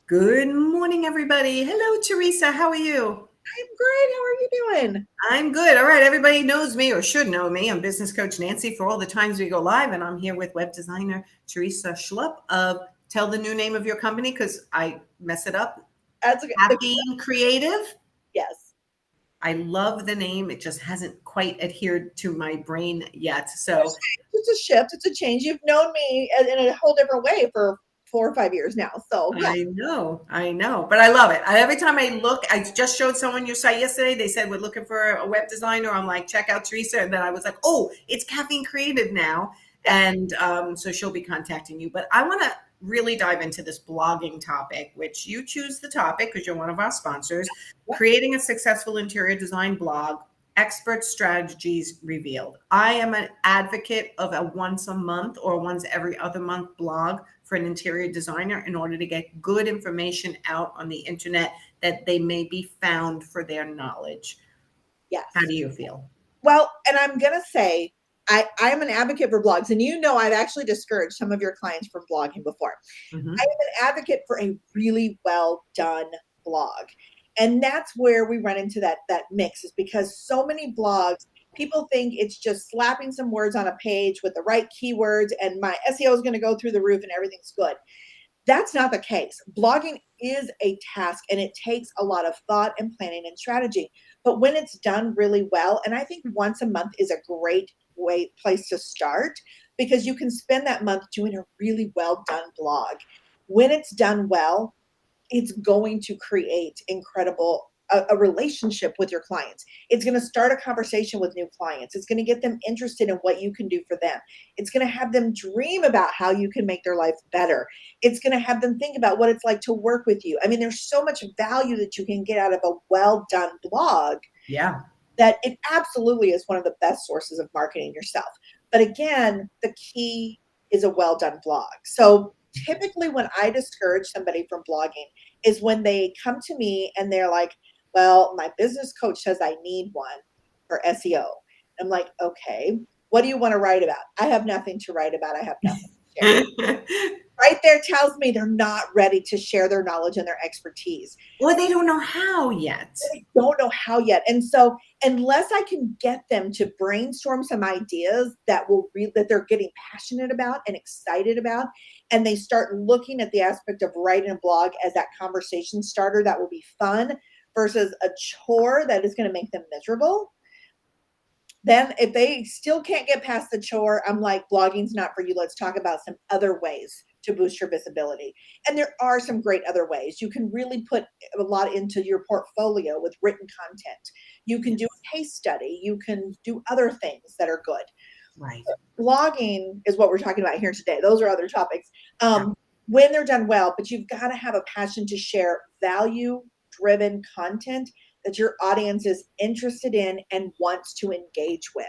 Good morning, everybody. Hello, Teresa. How are you? I'm great. How are you doing? I'm good. All right. Everybody knows me or should know me. I'm business coach Nancy for all the times we go live, and I'm here with web designer Teresa Schlup of tell the new name of your company because I mess it up. That's okay. Caffeine Creative. Yes. I love the name. It just hasn't quite adhered to my brain yet. So It's a shift. It's a change. You've known me in a whole different way for 4 or 5 years now. So yeah. I know, but I love it. Every time I look, I just showed someone your site yesterday. They said we're looking for a web designer. I'm like, check out Teresa, and then I was like, oh, it's Caffeine Creative now, Yeah. and so she'll be contacting you. But I want to really dive into this blogging topic, which you choose the topic because you're one of our sponsors. Yeah. Creating a successful interior design blog. Expert strategies revealed. I am an advocate of a once a month or once every other month blog for an interior designer in order to get good information out on the internet that they may be found for their knowledge. How Yes. do you feel? Well, and I'm gonna say I'm an advocate for blogs, and I've actually discouraged some of your clients from blogging before. I Hmm. am an advocate for a really well done blog. And that's where we run into that mix is because so many blogs, people think it's just slapping some words on a page with the right keywords and my SEO is going to go through the roof and everything's good. That's not the case. Blogging is a task and it takes a lot of thought and planning and strategy. But when it's done really well, and I think once a month is a great place to start because you can spend that month doing a really well done blog. When it's done well, it's going to create a relationship with your clients. It's going to start a conversation with new clients. It's going to get them interested in what you can do for them. It's going to have them dream about how you can make their life better. It's going to have them think about what it's like to work with you. I mean, there's so much value that you can get out of a well done blog Yeah. that it absolutely is one of the best sources of marketing yourself. But again, the key is a well done blog. So typically, when I discourage somebody from blogging, is when they come to me and they're like, well, my business coach says I need one for SEO. I'm like, okay, what do you want to write about? I have nothing to write about. I have nothing to share. Right there tells me they're not ready to share their knowledge and their expertise. Or they don't know how yet. I don't know how yet. And so unless I can get them to brainstorm some ideas that they're getting passionate about and excited about, and they start looking at the aspect of writing a blog as that conversation starter that will be fun versus a chore that is going to make them miserable, then if they still can't get past the chore, I'm like, blogging's not for you. Let's talk about some other ways to boost your visibility. And there are some great other ways. You can really put a lot into your portfolio with written content. You can do a case study. You can do other things that are good. Right. Blogging is what we're talking about here today. Those are other topics. Yeah. When they're done well, but you've got to have a passion to share value driven content that your audience is interested in and wants to engage with.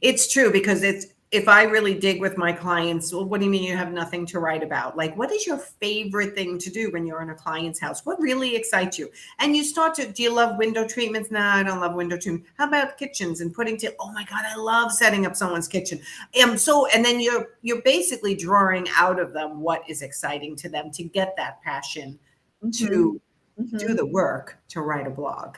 It's true because it's if I really dig with my clients, well, what do you mean you have nothing to write about? Like, what is your favorite thing to do when you're in a client's house? What really excites you? And you start to, do you love window treatments? No, I don't love window treatment. How about kitchens and putting to, oh my God, I love setting up someone's kitchen. And then you're basically drawing out of them what is exciting to them to get that passion Mm-hmm. to do Mm-hmm. the work to write a blog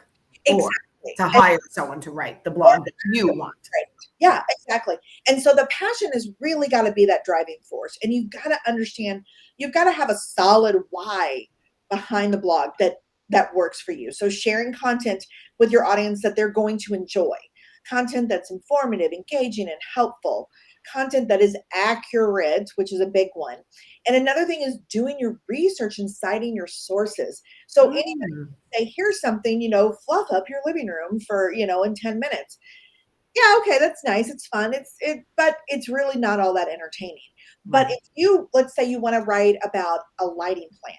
or Exactly. to And hire someone to write the or blog that you want. right. Yeah, exactly. And so the passion has really got to be that driving force. And you've got to understand, you've got to have a solid why behind the blog that works for you. So sharing content with your audience that they're going to enjoy, content that's informative, engaging, and helpful, content that is accurate, which is a big one. And another thing is doing your research and citing your sources. So anybody Mm. can say, here's something, fluff up your living room for, in 10 minutes. Yeah, okay, that's nice. It's fun. But it's really not all that entertaining. But Right. if let's say you want to write about a lighting plan,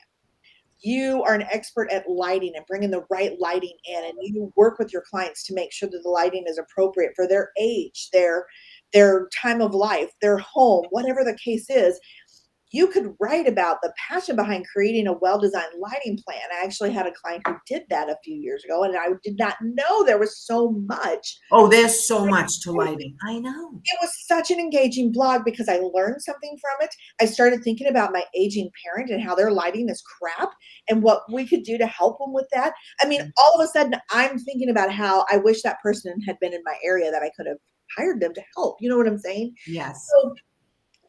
you are an expert at lighting and bringing the right lighting in, and you work with your clients to make sure that the lighting is appropriate for their age, their time of life, their home, whatever the case is. you could write about the passion behind creating a well-designed lighting plan. I actually had a client who did that a few years ago, and I did not know there was so much. Oh, there's so much to lighting. I know. It was such an engaging blog because I learned something from it. I started thinking about my aging parent and how their lighting is crap and what we could do to help them with that. I mean, all of a sudden, I'm thinking about how I wish that person had been in my area, that I could have hired them to help. You know what I'm saying? Yes. So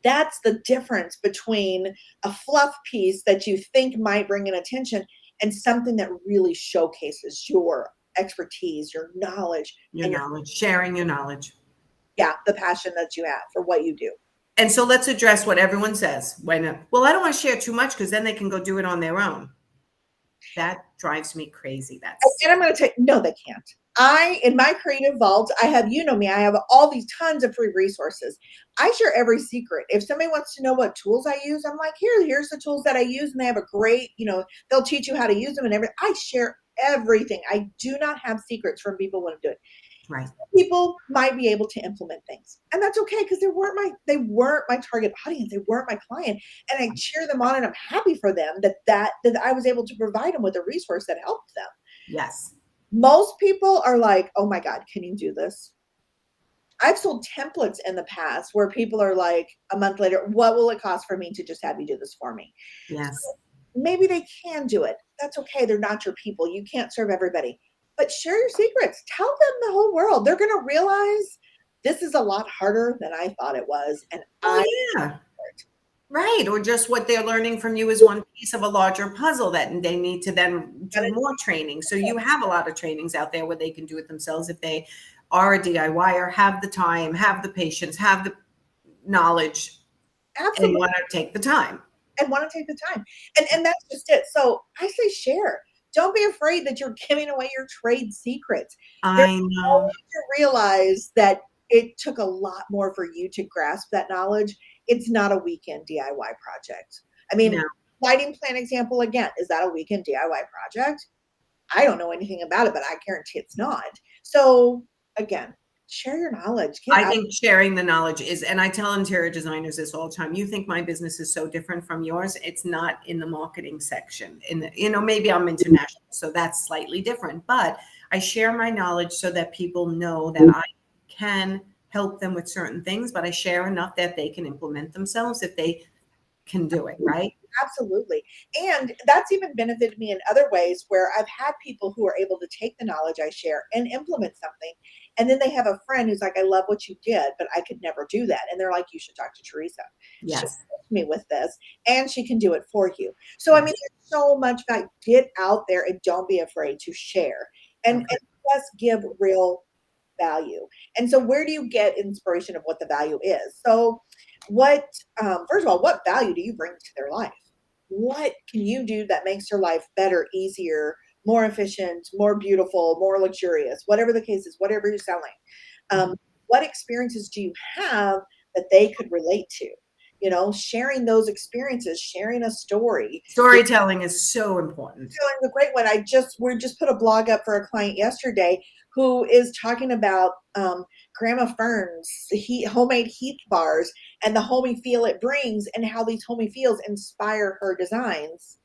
that's the difference between a fluff piece that you think might bring in attention and something that really showcases your expertise, your knowledge, Your and your, knowledge, sharing your knowledge. yeah, the passion that you have for what you do. And so let's address what everyone says. When, well, I don't want to share too much because then they can go do it on their own. That drives me crazy. And I'm going to tell you, no, they can't. In my creative vault, I have, you know me, I have all these tons of free resources. I share every secret. If somebody wants to know what tools I use, I'm like, here's the tools that I use. And they have a great, they'll teach you how to use them and everything. I share everything. I do not have secrets from people when I'm doing it. Right. People might be able to implement things, and that's okay because they weren't my target audience. They weren't my client, and I cheer them on, and I'm happy for them that I was able to provide them with a resource that helped them. Yes. Most people are like, oh my God, can you do this? I've sold templates in the past where people are like, a month later, what will it cost for me to just have you do this for me? Yes. So maybe they can do it. That's okay. They're not your people. You can't serve everybody. But share your secrets. Tell them the whole world. They're going to realize this is a lot harder than I thought it was. And yeah. Right. Or just what they're learning from you is one piece of a larger puzzle that they need to then do more training. So you have a lot of trainings out there where they can do it themselves if they are a DIYer, have the time, have the patience, have the knowledge, absolutely, and want to take the time. And that's just it. So I say share. Don't be afraid that you're giving away your trade secrets. I know. To realize that it took a lot more for you to grasp that knowledge. It's not a weekend DIY project. I mean, lighting plan example again, is that a weekend DIY project? I don't know anything about it, but I guarantee it's not. So again, share your knowledge. I think sharing the knowledge is, and I tell interior designers this all the time. You think my business is so different from yours? It's not in the marketing section. Maybe I'm international, so that's slightly different. But I share my knowledge so that people know that I can help them with certain things, but I share enough that they can implement themselves if they can do it, right? Absolutely. And that's even benefited me in other ways where I've had people who are able to take the knowledge I share and implement something. And then they have a friend who's like, I love what you did, but I could never do that. And they're like, you should talk to Teresa. Yes. She'll help me with this and she can do it for you. So, I mean, there's so much value. Get out there and don't be afraid to share and just give real value. And so where do you get inspiration of what the value is? So first of all, what value do you bring to their life? What can you do that makes your life better, easier, more efficient, more beautiful, more luxurious, whatever the case is, whatever you're selling? What experiences do you have that they could relate to? Sharing those experiences, sharing a story. Storytelling is so important. Storytelling is a great one. We just put a blog up for a client yesterday who is talking about Grandma Fern's homemade Heath bars and the homey feel it brings and how these homey feels inspire her designs.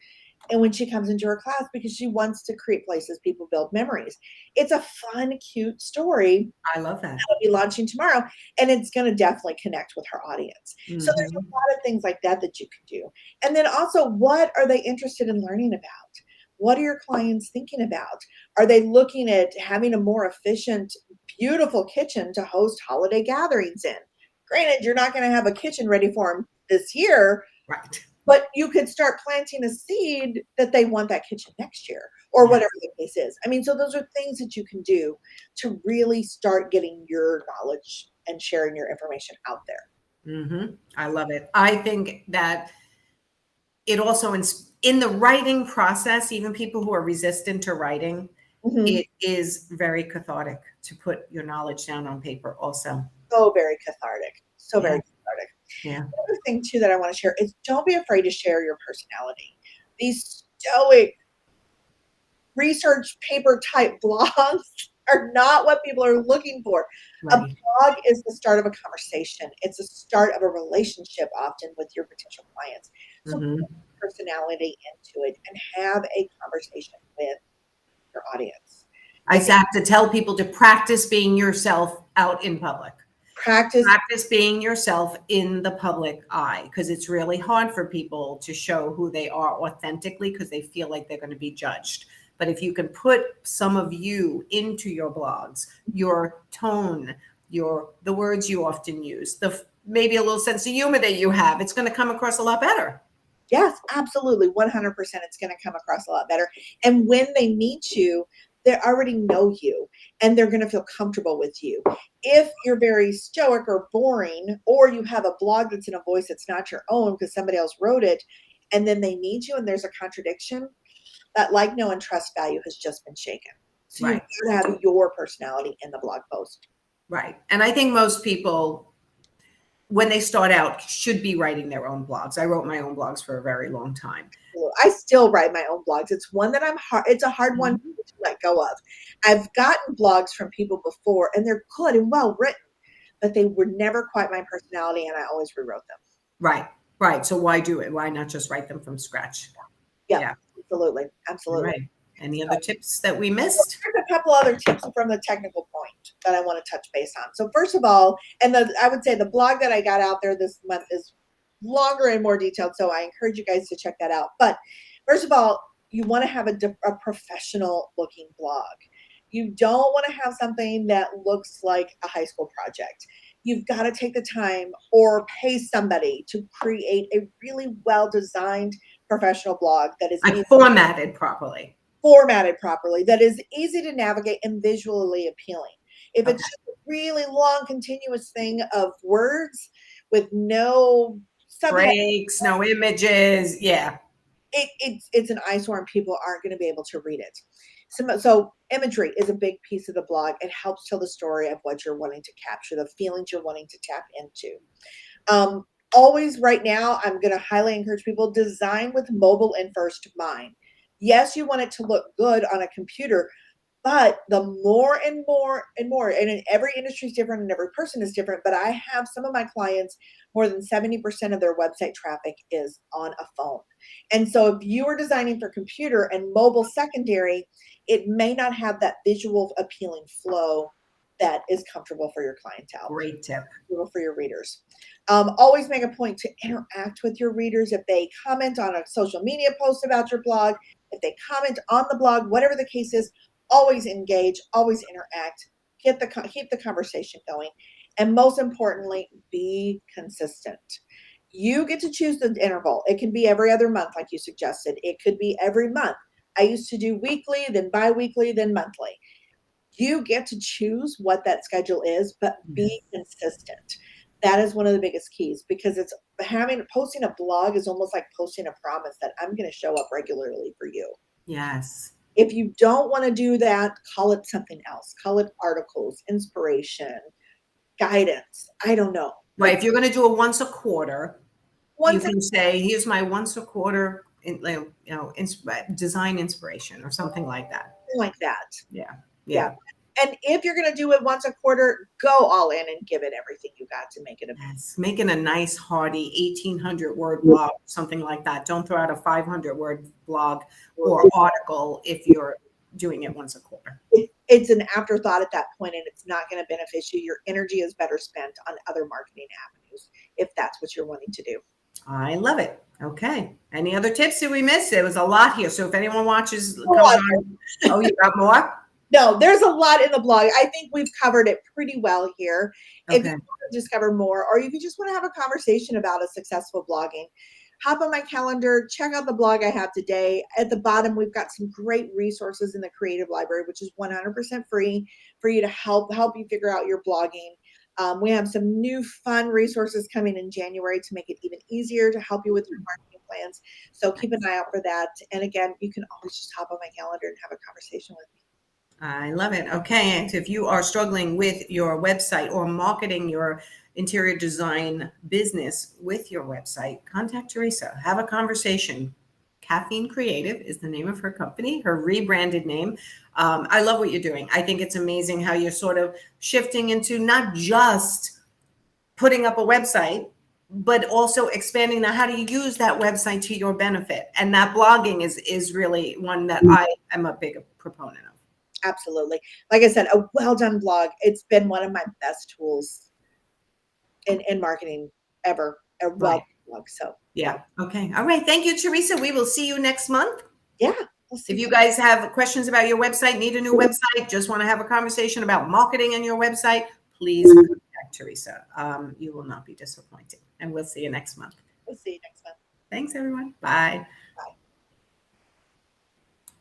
And when she comes into her class, because she wants to create places people build memories. It's a fun, cute story. I love that. That'll be launching tomorrow, and it's going to definitely connect with her audience. Mm-hmm. So there's a lot of things like that you can do. And then also, what are they interested in learning about? What are your clients thinking about? Are they looking at having a more efficient, beautiful kitchen to host holiday gatherings in? Granted, you're not going to have a kitchen ready for them this year. Right. But you could start planting a seed that they want that kitchen next year or whatever the case is. I mean, so those are things that you can do to really start getting your knowledge and sharing your information out there. Mm-hmm. I love it. I think that it also, in the writing process, even people who are resistant to writing, it is very cathartic to put your knowledge down on paper also. So very cathartic. So very cathartic. Yeah. Another thing too that I want to share is don't be afraid to share your personality. These stoic research paper type blogs are not what people are looking for. A Right. blog is the start of a conversation. It's the start of a relationship often with your potential clients. So Hmm. put personality into it and have a conversation with your audience. I have to tell people to practice being yourself out in public. Practice. Practice being yourself in the public eye, because it's really hard for people to show who they are authentically because they feel like they're going to be judged. But if you can put some of you into your blogs, your tone, the words you often use, maybe a little sense of humor that you have, it's going to come across a lot better. Yes, absolutely. 100%. It's going to come across a lot better. And when they meet you, they already know you and they're going to feel comfortable with you. If you're very stoic or boring, or you have a blog that's in a voice that's not your own because somebody else wrote it, and then they meet you and there's a contradiction, that like, know, and trust value has just been shaken. So you've Right. got to have your personality in the blog post. Right. And I think most people, when they start out, should be writing their own blogs. I wrote my own blogs for a very long time. I still write my own blogs. It's one that it's a hard one to let go of. I've gotten blogs from people before and they're good and well written, but they were never quite my personality and I always rewrote them. Right. Right. So why do it? Why not just write them from scratch? Yeah. Absolutely. Absolutely. Right. Any other tips that we missed? There's a couple other tips from the technical point that I want to touch base on. So first of all, and I would say the blog that I got out there this month is longer and more detailed. So I encourage you guys to check that out. But first of all, you want to have a professional looking blog. You don't want to have something that looks like a high school project. You've got to take the time or pay somebody to create a really well designed professional blog that is Like formatted properly. That is easy to navigate and visually appealing. If it's just a really long, continuous thing of words with no breaks, no images, yeah, it's an eyesore and people aren't going to be able to read it. So imagery is a big piece of the blog. It helps tell the story of what you're wanting to capture, the feelings you're wanting to tap into. Always right now, I'm going to highly encourage people, design with mobile in first mind. Yes, you want it to look good on a computer, but the more and more and more, and in every industry is different and every person is different, but I have some of my clients, more than 70% of their website traffic is on a phone. And so if you are designing for computer and mobile secondary, it may not have that visual appealing flow that is comfortable for your clientele. Great tip. For your readers. Always make a point to interact with your readers. If they comment on a social media post about your blog, if they comment on the blog, whatever the case is, always engage, always interact, keep the conversation going. And most importantly, be consistent. You get to choose the interval. It can be every other month, like you suggested. It could be every month. I used to do weekly, then bi-weekly, then monthly. You get to choose what that schedule is, but be consistent. That is one of the biggest keys because posting a blog is almost like posting a promise that I'm going to show up regularly for you. Yes. If you don't want to do that, call it something else. Call it articles, inspiration, guidance. I don't know. Right. If you're going to do it once a quarter, you can say, here's my once a quarter, design inspiration or something like that. Like that. Yeah. And if you're going to do it once a quarter, go all in and give it everything you got to make it making a nice hearty 1,800 word blog, something like that. Don't throw out a 500 word blog or article if you're doing it once a quarter. It's an afterthought at that point, and it's not going to benefit you. Your energy is better spent on other marketing avenues if that's what you're wanting to do. I love it. Okay. Any other tips did we miss? There was a lot here. So if anyone watches, you got more? No, there's a lot in the blog. I think we've covered it pretty well here. Okay. If you want to discover more, or if you just want to have a conversation about a successful blogging, hop on my calendar, check out the blog I have today. At the bottom, we've got some great resources in the Creative Library, which is 100% free for you to help you figure out your blogging. We have some new fun resources coming in January to make it even easier to help you with your marketing plans. So keep an eye out for that. And again, you can always just hop on my calendar and have a conversation with me. I love it. Okay. And if you are struggling with your website or marketing your interior design business with your website, contact Teresa. Have a conversation. Caffeine Creative is the name of her company, her rebranded name. I love what you're doing. I think it's amazing how you're sort of shifting into not just putting up a website, but also expanding now how do you use that website to your benefit. And that blogging is really one that I am a big proponent of. Absolutely. Like I said, a well done blog. It's been one of my best tools in marketing ever. A well blog. So Yeah. Okay. All right. Thank you, Teresa. We will see you next month. yeah. We'll see If you guys have questions about your website, need a new website, just want to have a conversation about marketing in your website, please contact Teresa. You will not be disappointed. And we'll see you next month. We'll see you next month. Thanks, everyone. Bye.